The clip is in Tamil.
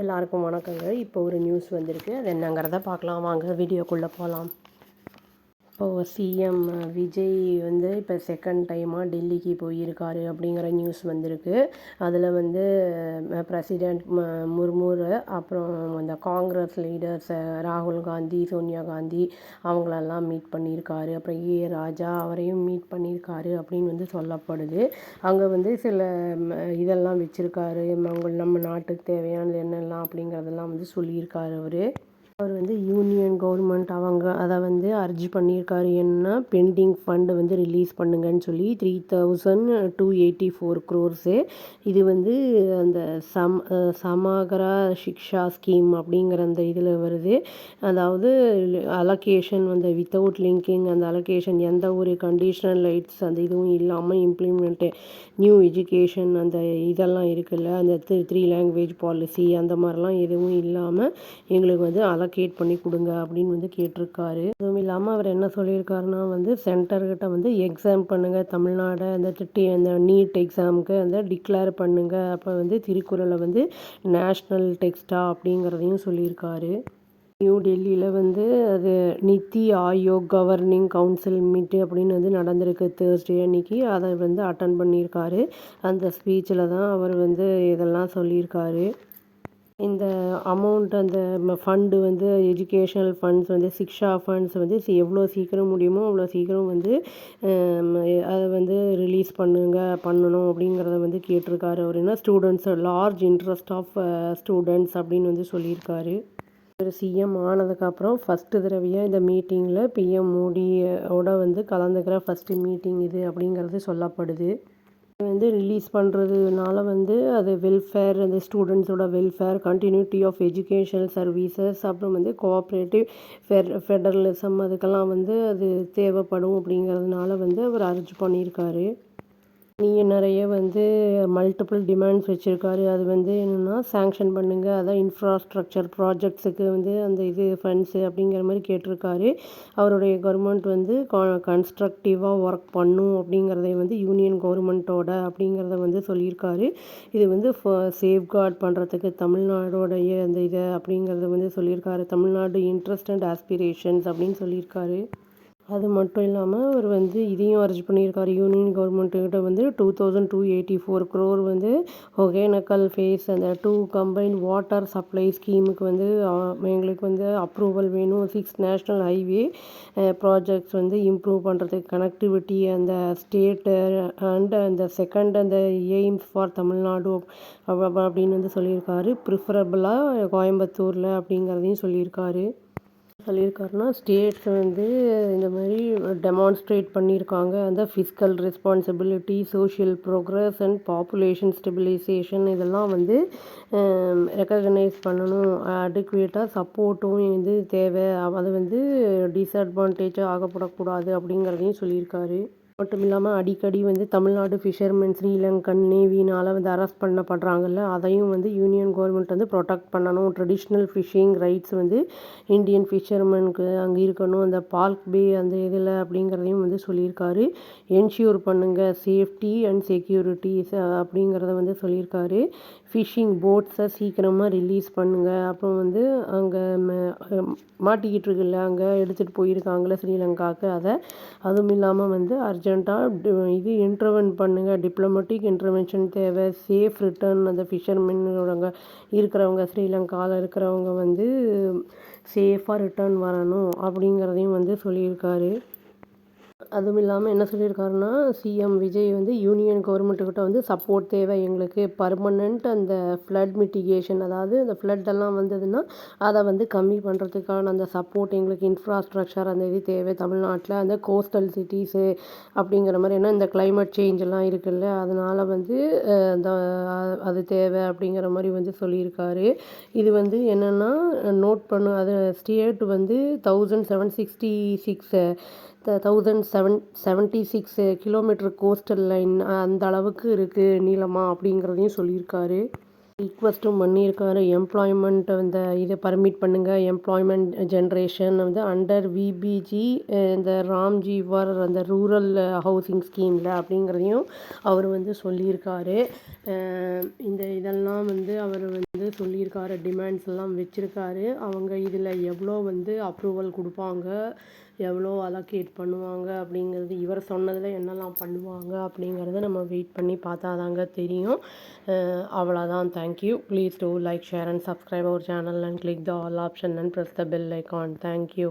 எல்லாருக்கும் வணக்கங்க. இப்போ ஒரு நியூஸ் வந்திருக்கு. அது என்னங்கிறத பார்க்கலாம் வாங்க, வீடியோக்குள்ளே போகலாம். இப்போது சிஎம் விஜய் வந்து இப்போ செகண்ட் டைமாக டெல்லிக்கு போயிருக்காரு அப்படிங்கிற நியூஸ் வந்திருக்கு. அதில் வந்து பிரசிடெண்ட் முர்மு, அப்புறம் அந்த காங்கிரஸ் லீடர்ஸ் ராகுல் காந்தி, சோனியா காந்தி அவங்களெல்லாம் மீட் பண்ணியிருக்காரு. அப்புறம் ராஜா அவரையும் மீட் பண்ணியிருக்காரு அப்படின்னு வந்து சொல்லப்படுது. அங்கே வந்து சில இதெல்லாம் வச்சுருக்காரு, நம்ம நாட்டுக்கு தேவையானது என்னெல்லாம் அப்படிங்கிறதெல்லாம் வந்து சொல்லியிருக்காரு அவர். அவர் வந்து யூனியன் கவர்மெண்ட் அதை வந்து அர்ஜி பண்ணியிருக்காரு. என்ன பெண்டிங் ஃபண்டு வந்து ரிலீஸ் பண்ணுங்கன்னு சொல்லி 3,284 crores. இது வந்து அந்த சமகரா சிக்ஷா ஸ்கீம் அப்படிங்கிற அந்த இதில் வருது. அதாவது அலோகேஷன் வந்து வித்தவுட் லிங்கிங், அந்த அலோகேஷன் எந்த ஒரு கண்டிஷனல் ரைட்ஸ் அந்த இதுவும் இல்லாமல் இம்ப்ளிமெண்ட்டு நியூ எஜுகேஷன் அந்த இதெல்லாம் இருக்குல்ல, அந்த 3 language பாலிசி அந்த மாதிரிலாம் எதுவும் இல்லாமல் எங்களுக்கு வந்து அலோகேட் பண்ணி கொடுங்க அப்படின்னு வந்து கேட்டிருக்காரு. அதுவும் இல்லாமல் அவர் என்ன சொல்லியிருக்காருன்னா வந்து சென்டர்கிட்ட வந்து எக்ஸாம் பண்ணுங்கள், தமிழ்நாடு அந்த நீட் எக்ஸாமுக்கு அந்த டிக்ளேர் பண்ணுங்கள், அப்போ வந்து திருக்குறளை வந்து நேஷ்னல் டெக்ஸ்டா அப்படிங்கிறதையும் சொல்லியிருக்காரு. நியூ டெல்லியில் வந்து அது நித்தி ஆயோக் கவர்னிங் கவுன்சில் மீட்டு அப்படின்னு வந்து நடந்திருக்கு தேர்ஸ்டே அன்னைக்கு. அதை வந்து அட்டன் பண்ணியிருக்காரு. அந்த ஸ்பீச்சில் தான் அவர் வந்து இதெல்லாம் சொல்லியிருக்காரு. இந்த அமௌண்ட் அந்த ஃபண்டு வந்து எஜுகேஷ்னல் ஃபண்ட்ஸ் வந்து சிக்ஷா ஃபண்ட்ஸ் வந்து எவ்வளோ சீக்கிரம் முடியுமோ அவ்வளோ சீக்கிரம் வந்து அதை வந்து ரிலீஸ் பண்ணணும் அப்படிங்கிறத வந்து கேட்டிருக்காரு. அவர் என்ன students large interest of students அப்படின்னு வந்து சொல்லியிருக்காரு. ஒரு சிஎம் ஆனதுக்கப்புறம் ஃபஸ்ட்டு தடவையாக இந்த மீட்டிங்கில் பிஎம் மோடியோட வந்து கலந்துக்கிற ஃபஸ்ட்டு மீட்டிங் இது அப்படிங்கிறது சொல்லப்படுது. வந்து ரிலீஸ் பண்ணுறதுனால வந்து அது வெல்ஃபேர், அந்த ஸ்டூடெண்ட்ஸோட welfare, continuity of educational services, அப்புறம் வந்து கோஆப்ரேட்டிவ் ஃபெடரலிசம் அதுக்கெல்லாம் வந்து அது தேவைப்படும் அப்படிங்கிறதுனால வந்து அவர் அர்ஜ் பண்ணியிருக்காரு. நீங்கள் நிறைய வந்து மல்டிபிள் டிமாண்ட்ஸ் வச்சுருக்காரு. அது வந்து என்னென்னா சேங்ஷன் பண்ணுங்கள், அதான் இன்ஃப்ராஸ்ட்ரக்சர் ப்ராஜெக்ட்ஸுக்கு வந்து அந்த இது ஃபண்ட்ஸு அப்படிங்கிற மாதிரி கேட்டிருக்காரு. அவருடைய கவர்மெண்ட் வந்து கன்ஸ்ட்ரக்டிவாக ஒர்க் பண்ணும் அப்படிங்கிறதை வந்து யூனியன் கவர்மெண்ட்டோட அப்படிங்கிறத வந்து சொல்லியிருக்காரு. இது வந்து சேஃப்கார்ட் பண்ணுறதுக்கு தமிழ்நாடோடைய அந்த இதை அப்படிங்கிறத வந்து சொல்லியிருக்காரு. தமிழ்நாடு இன்ட்ரெஸ்ட் அண்ட் ஆஸ்பிரேஷன்ஸ் அப்படின்னு சொல்லியிருக்காரு. அது மட்டும் இல்லாமல் அவர் வந்து இதையும் அர்ஜ் பண்ணியிருக்காரு. யூனியன் கவர்மெண்ட்டுக்கிட்ட வந்து 2,284 crore வந்து ஒகேனக்கல் ஃபேஸ் அந்த 2 கம்பைன்ட் வாட்டர் சப்ளை ஸ்கீமுக்கு வந்து எங்களுக்கு வந்து அப்ரூவல் வேணும். 6 நேஷ்னல் ஹைவே ப்ராஜெக்ட்ஸ் வந்து இம்ப்ரூவ் பண்ணுறதுக்கு கனெக்டிவிட்டி அந்த ஸ்டேட்டு அண்ட் அந்த செகண்ட் அந்த எய்ம்ஸ் ஃபார் தமிழ்நாடு அப்படின்னு வந்து சொல்லியிருக்காரு. ப்ரிஃபரபுளாக கோயம்புத்தூரில் அப்படிங்கிறதையும் சொல்லியிருக்காருன்னா ஸ்டேட்ஸ் வந்து இந்த மாதிரி டெமான்ஸ்ட்ரேட் பண்ணியிருக்காங்க. அந்த fiscal responsibility, social progress and population stabilisation இதெல்லாம் வந்து ரெக்கக்னைஸ் பண்ணணும். அடிக்குவேட்டாக சப்போர்ட்டும் வந்து தேவை, அது வந்து டிஸ்அட்வான்டேஜாக ஆகப்படக்கூடாது அப்படிங்கிறதையும் சொல்லியிருக்காரு. மட்டும் இல்லாமல் அடிக்கடி வந்து தமிழ்நாடு ஃபிஷர்மென் ஸ்ரீலங்கன் நேவினால் வந்து அரெஸ்ட் பண்ணப்படுறாங்கல்ல, அதையும் வந்து யூனியன் கவர்மெண்ட் வந்து ப்ரொடெக்ட் பண்ணணும். ட்ரெடிஷ்னல் ஃபிஷிங் ரைட்ஸ் வந்து இந்தியன் ஃபிஷர்மெனுக்கு அங்கே இருக்கணும், அந்த பால்க் பே அந்த இதில் அப்படிங்கிறதையும் வந்து சொல்லியிருக்காரு. என்ஷூர் பண்ணுங்கள் சேஃப்டி அண்ட் செக்யூரிட்டிஸ் அப்படிங்கிறத வந்து சொல்லியிருக்காரு. ஃபிஷிங் போட்ஸை சீக்கிரமாக ரிலீஸ் பண்ணுங்கள். அப்புறம் வந்து அங்கே மாட்டிக்கிட்டு இருக்குல்ல, அங்கே எடுத்துகிட்டு போயிருக்காங்களே ஸ்ரீலங்காவுக்கு, அதுவும் இல்லாமல் வந்து அர்ஜெண்ட்டாக இது இன்டர்வென் பண்ணுங்கள், டிப்ளமேட்டிக் இன்டர்வென்ஷன் தேவை. சேஃப் ரிட்டர்ன் அந்த ஃபிஷர்மென்னோட இருக்கிறவங்க ஸ்ரீலங்காவில் இருக்கிறவங்க வந்து சேஃபாக ரிட்டர்ன் வரணும் அப்படிங்கிறதையும் வந்து சொல்லியிருக்காரு. அதுவும் இல்லாமல் என்ன சொல்லியிருக்காருன்னா சிஎம் விஜய் வந்து யூனியன் கவர்மெண்ட்டுக்கிட்ட வந்து சப்போர்ட் தேவை எங்களுக்கு, பர்மனண்ட் அந்த ஃப்ளட் மிட்டிகேஷன், அதாவது அந்த ஃப்ளட்டெல்லாம் வந்ததுன்னா அதை வந்து கம்மி பண்ணுறதுக்கான அந்த சப்போர்ட் எங்களுக்கு, இன்ஃப்ராஸ்ட்ரக்சர் அந்த இது தேவை தமிழ்நாட்டில், அந்த கோஸ்டல் சிட்டிஸு அப்படிங்கிற மாதிரி. ஏன்னா இந்த கிளைமேட் சேஞ்ச் எல்லாம் இருக்குல்ல, அதனால் வந்து அந்த அது தேவை அப்படிங்கிற மாதிரி வந்து சொல்லியிருக்காரு. இது வந்து என்னென்னா நோட் அது ஸ்டேட் வந்து 1,776 கிலோமீட்டர் கோஸ்டல் லைன் அந்த அளவுக்கு இருக்குது நீளமாக அப்படிங்கிறதையும் சொல்லியிருக்காரு. ரிக்வெஸ்ட்டும் பண்ணியிருக்காரு. எம்ப்ளாய்மெண்ட் இந்த இதை பர்மிட் பண்ணுங்கள், எம்ப்ளாய்மெண்ட் ஜென்ரேஷன் வந்து அண்டர் விபிஜி இந்த ராம்ஜி ஃபார் அந்த ரூரல் ஹவுசிங் ஸ்கீமில் அப்படிங்கிறதையும் அவர் வந்து சொல்லியிருக்காரு. இந்த இதெல்லாம் வந்து அவர் வந்து சொல்லியிருக்காரு, டிமாண்ட்ஸ் எல்லாம் வச்சுருக்காரு. அவங்க இதில் எவ்வளோ வந்து அப்ரூவல் கொடுப்பாங்க, எவ்வளோ அலோகேட் பண்ணுவாங்க அப்படிங்கிறது, இவர் சொன்னதில் என்னெல்லாம் பண்ணுவாங்க அப்படிங்கிறத நம்ம வெயிட் பண்ணி பார்த்தா தாங்க தெரியும். அவ்வளோதான். Thank you. Please do like, share and subscribe our channel and click the all option and press the bell icon. Thank you.